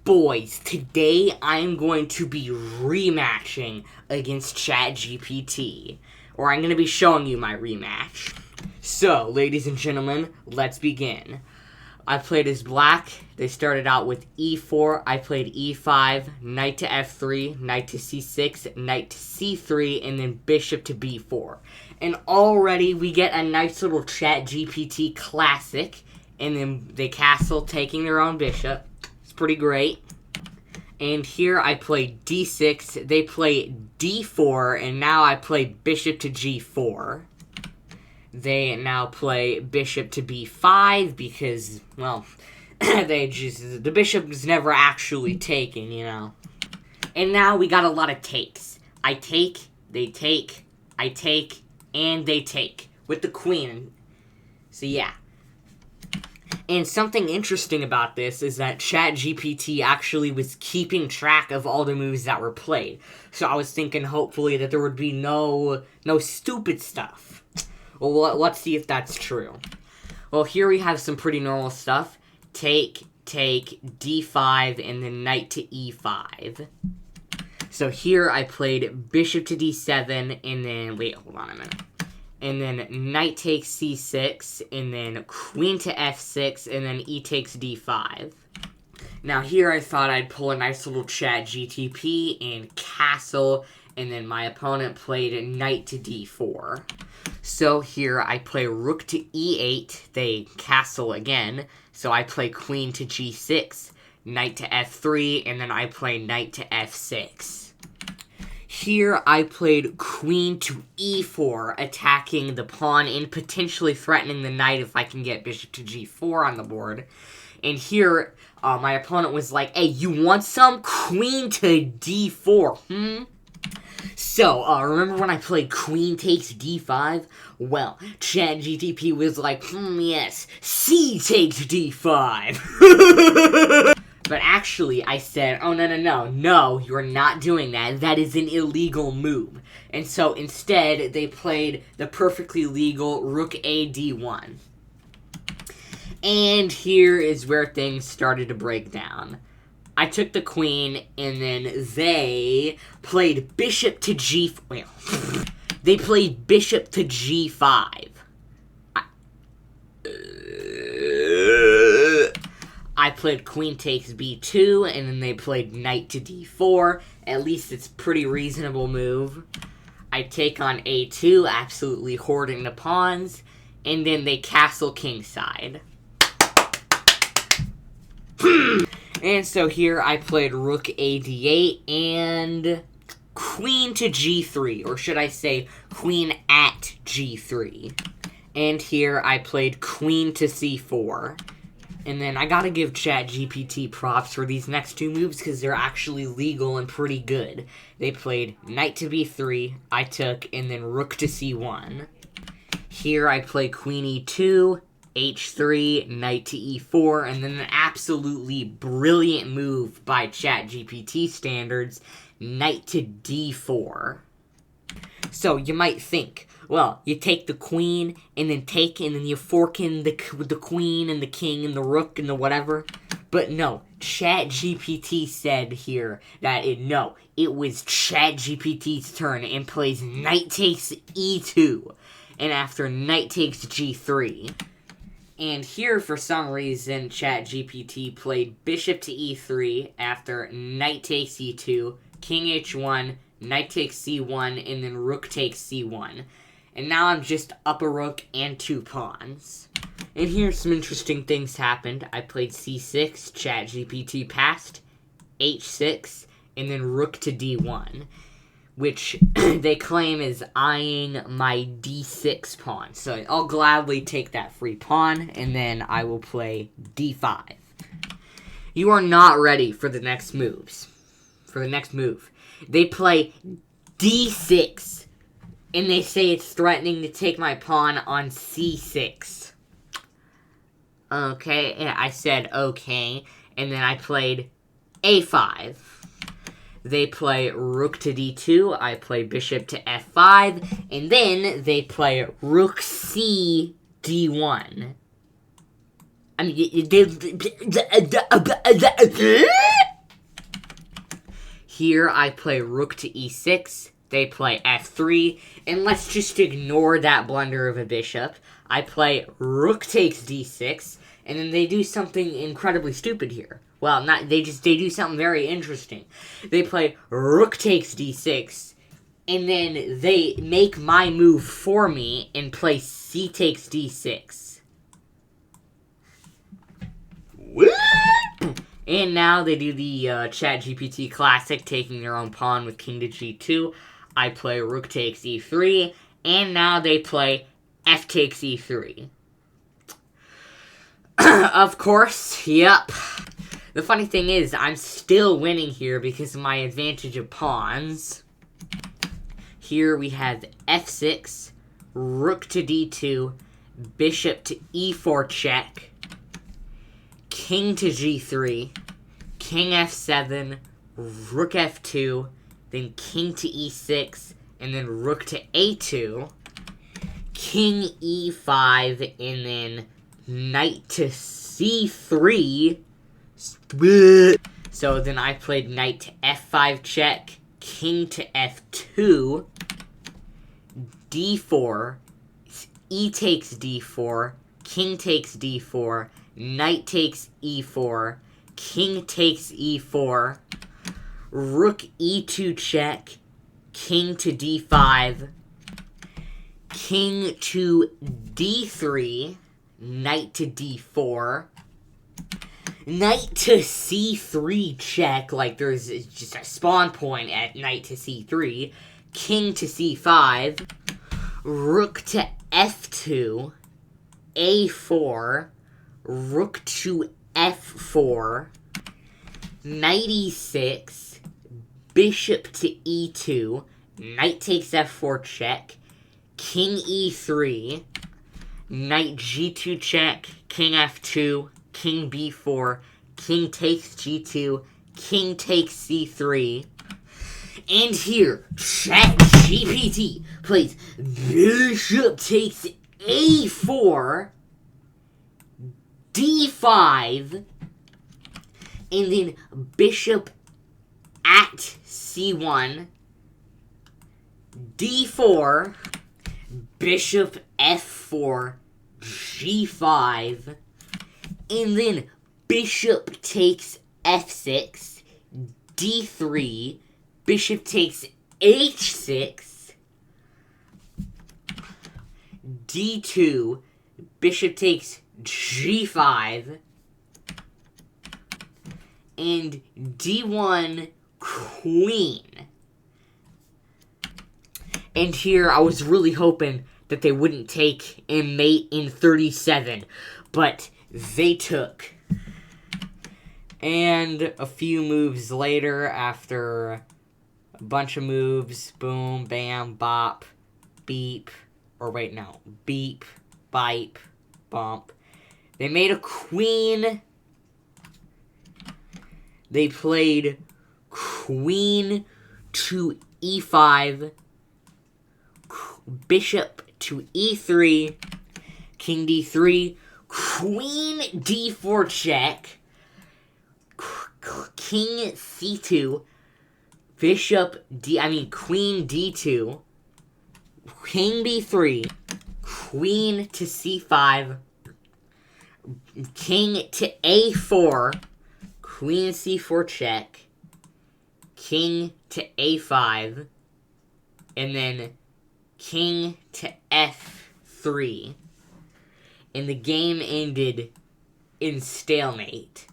boys, today I'm going to be rematching against ChatGPT. Or I'm going to be showing you my rematch. So, ladies and gentlemen, let's begin. I played as black. They started out with e4. I played e5, knight to f3, knight to c6, knight to c3, and then bishop to b4. And already we get a nice little ChatGPT classic. And then they castle, taking their own bishop. It's pretty great. And here I play d6. They play d4, and now I play bishop to g4. They now play bishop to b5 because, well, the bishop is never actually taken, you know. And now we got a lot of takes. I take, they take, I take, and they take with the queen. So yeah. And something interesting about this is that ChatGPT actually was keeping track of all the moves that were played. So I was thinking hopefully that there would be no stupid stuff. Well, let's see if that's true. Well, here we have some pretty normal stuff. Take, d5, and then knight to e5. So here I played bishop to d7, and then, wait, hold on a minute. And then knight takes c6, and then queen to f6, and then e takes d5. Now here I thought I'd pull a nice little ChatGPT and castle, and then my opponent played knight to d4. So here I play rook to e8, they castle again, so I play queen to g6, knight to f3, and then I play knight to f6. Here I played queen to e4, attacking the pawn and potentially threatening the knight if I can get bishop to g4 on the board. And here, my opponent was like, hey, you want some? Queen to d4, So, remember when I played queen takes d5? Well, ChatGPT was like, yes, c takes d5. But actually, I said, oh, no, you're not doing that. That is an illegal move. And so, instead, they played the perfectly legal rook a d1. And here is where things started to break down. I took the queen, and then they played bishop to g4. Wait, they played bishop to g5. I played queen takes b2, and then they played knight to d4. At least it's a pretty reasonable move. I take on a2, absolutely hoarding the pawns, and then they castle kingside. And so here I played rook a d8 and queen to g3, or should I say queen at g3. And here I played queen to c4. And then I gotta give ChatGPT props for these next two moves because they're actually legal and pretty good. They played knight to b3, I took, and then rook to c1. Here I play queen e2, h3, knight to e4, and then an absolutely brilliant move by ChatGPT standards, knight to d4. So you might think, well, you take the queen, and then you fork in the queen, and the king, and the rook, and the whatever. But no, ChatGPT said here that it was ChatGPT's turn, and plays knight takes e2, and after knight takes g3. And here, for some reason, ChatGPT played bishop to e3 after knight takes e2, king h1, knight takes c1, and then rook takes c1. And now I'm just up a rook and two pawns. And here some interesting things happened. I played c6, ChatGPT passed, h6, and then rook to d1, which they claim is eyeing my d6 pawn. So I'll gladly take that free pawn, and then I will play d5. You are not ready for the next moves. For the next move. They play d6. And they say it's threatening to take my pawn on c6. Okay, yeah, I said okay. And then I played a5. They play rook to d2. I play bishop to f5. And then they play rook c d1. I mean, Here I play rook to e6, they play f3, and let's just ignore that blunder of a bishop. I play rook takes d6, and then they do something incredibly stupid here. Well, they do something very interesting. They play rook takes d6, and then they make my move for me and play c takes d6. What? And now they do the ChatGPT classic, taking their own pawn with king to g2. I play rook takes e3, and now they play f takes e3. Of course, yep. The funny thing is, I'm still winning here because of my advantage of pawns. Here we have f6, rook to d2, bishop to e4 check, king to g3, king f7, rook f2, then king to e6, and then rook to a2, king e5, and then knight to c3. So then I played knight to f5 check, king to f2, d4, e takes d4, king takes d4, knight takes e4, king takes e4, rook e2 check, king to d5, king to d3, knight to d4, knight to c3 check, like there's just a spawn point at knight to c3, king to c5, rook to f2, a4, rook to f4, knight e6, bishop to e2, knight takes f4 check, king e3, knight g2 check, king f2, king b4, king takes g2, king takes c3, and here, ChatGPT plays bishop takes a4, d5, and then bishop at c1, d4, bishop f4, g5, and then bishop takes f6, d3, bishop takes h6, d2, bishop takes g5, and d1 queen. And here I was really hoping that they wouldn't take and mate in 37, but they took. And a few moves later, after a bunch of moves, boom, bam, bop, beep, or wait, no, beep, bipe, bump, they made a queen. They played queen to e5, bishop to e3, king d3, queen d4 check, king c2, queen d2, king d3, queen to c5, king to a4, queen c4 check, king to a5, and then king to f3. And the game ended in stalemate.